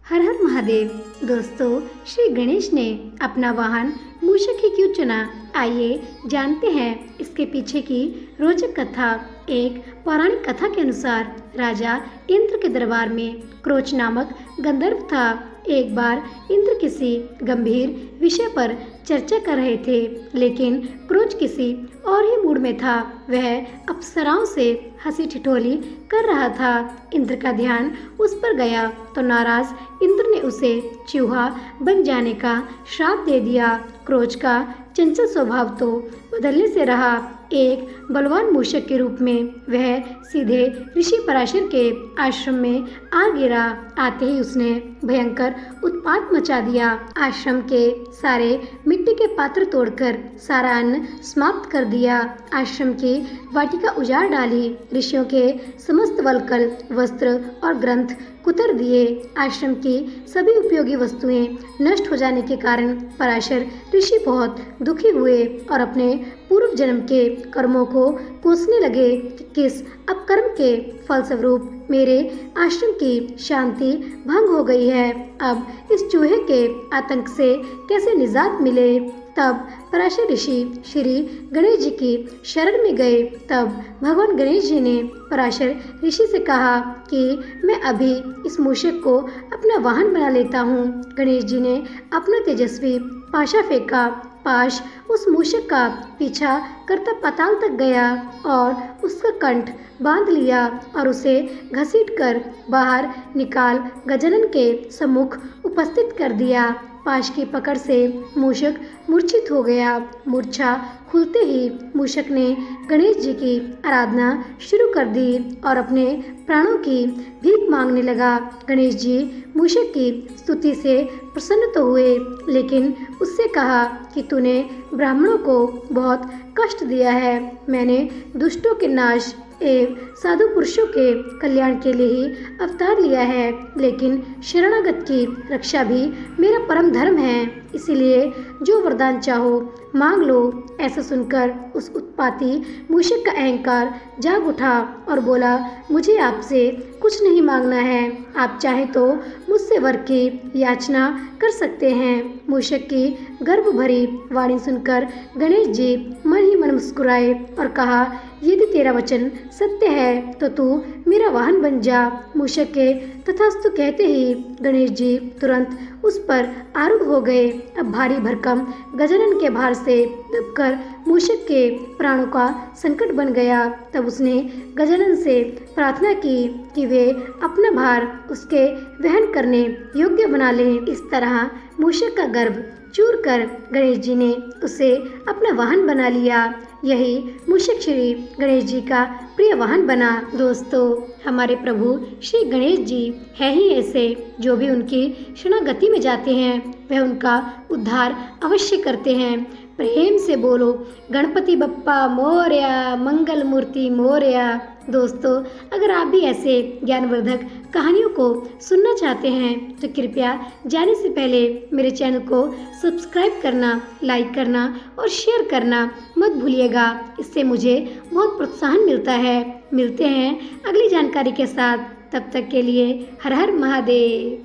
हर हर महादेव। दोस्तों, श्री गणेश ने अपना वाहन मूषक ही क्यों चुना? आइए जानते हैं इसके पीछे की रोचक कथा। एक पौराणिक कथा के अनुसार राजा इंद्र के दरबार में क्रोच नामक गंधर्व था। एक बार इंद्र किसी गंभीर विषय पर चर्चा कर रहे थे, लेकिन क्रोच किसी और ही मूड में था। वह अप्सराओं से हंसी ठिठोली कर रहा था। इंद्र का ध्यान उस पर गया तो नाराज इंद्र ने उसे चूहा बन जाने का श्राप दे दिया। क्रोच का चंचल स्वभाव तो बदलने से रहा। एक बलवान मूषक के रूप में वह सीधे ऋषि पराशर के आश्रम में आ गिरा। आते ही उसने भयंकर उत्पात मचा दिया। आश्रम के सारे मिट्टी के पात्र तोड़कर सारा अन्न समाप्त कर दिया। आश्रम की वाटिका उजाड़ डाली। ऋषियों के समस्त वल्कल वस्त्र और ग्रंथ कुतर दिए। आश्रम की सभी उपयोगी वस्तुएं नष्ट हो जाने के कारण पराशर ऋषि बहुत दुखी हुए और अपने पूर्व जन्म के कर्मों को कोसने लगे कि किस अपकर्म के फलस्वरूप मेरे आश्रम की शांति भंग हो गई है। अब इस चूहे के आतंक से कैसे निजात मिले? तब पराशर ऋषि श्री गणेश जी की शरण में गए। तब भगवान गणेश जी ने पराशर ऋषि से कहा कि मैं अभी इस मूषक को अपना वाहन बना लेता हूँ। गणेश जी ने अपना तेजस्वी पाशा फेंका। पाश उस मूषक का पीछा करता पाताल तक गया और उसका कंठ बांध लिया और उसे घसीटकर बाहर निकाल गजानन के सम्मुख उपस्थित कर दिया। पाश की पकड़ से मूषक मूर्छित हो गया। मूर्छा खुलते ही मूषक ने गणेश जी की आराधना शुरू कर दी और अपने प्राणों की भीख मांगने लगा। गणेश जी मूषक की स्तुति से प्रसन्न तो हुए, लेकिन उससे कहा कि तूने ब्राह्मणों को बहुत कष्ट दिया है। मैंने दुष्टों के नाश एवं साधु पुरुषों के कल्याण के लिए ही अवतार लिया है, लेकिन शरणागत की रक्षा भी मेरा परम धर्म है। इसीलिए जो वरदान चाहो मांग लो। ऐसा सुनकर उस उत्पाती मूषक का अहंकार जाग उठा और बोला, मुझे आपसे कुछ नहीं मांगना है। आप चाहे तो मुझसे वर की याचना कर सकते हैं। मूषक की गर्व भरी वाणी सुनकर गणेश जी मन ही मन मुस्कुराए और कहा, यदि तेरा वचन सत्य है तो तू मेरा वाहन बन जा। मूषक के तथास्तु कहते ही गणेश जी तुरंत उस पर आरूढ़ हो गए। अब भारी भरकम गजानन के भार से दबकर मूषक के प्राणों का संकट बन गया। तब उसने गजानन से प्रार्थना की कि वे अपना भार उसके वहन करने योग्य बना लें। इस तरह मूषक का गर्भ चूर कर गणेश जी ने उसे अपना वाहन बना लिया। यही मूषक श्री गणेश जी का प्रिय वाहन बना। दोस्तों, हमारे प्रभु श्री गणेश जी है ही ऐसे, जो भी उनकी शरणागति में जाते हैं वह उनका उद्धार अवश्य करते हैं। प्रेम से बोलो गणपति बप्पा मोरया, मंगल मूर्ति मोरया। दोस्तों, अगर आप भी ऐसे ज्ञानवर्धक कहानियों को सुनना चाहते हैं तो कृपया जाने से पहले मेरे चैनल को सब्सक्राइब करना, लाइक करना और शेयर करना मत भूलिएगा। इससे मुझे बहुत प्रोत्साहन मिलता है। मिलते हैं अगली जानकारी के साथ। तब तक के लिए हर हर महादेव।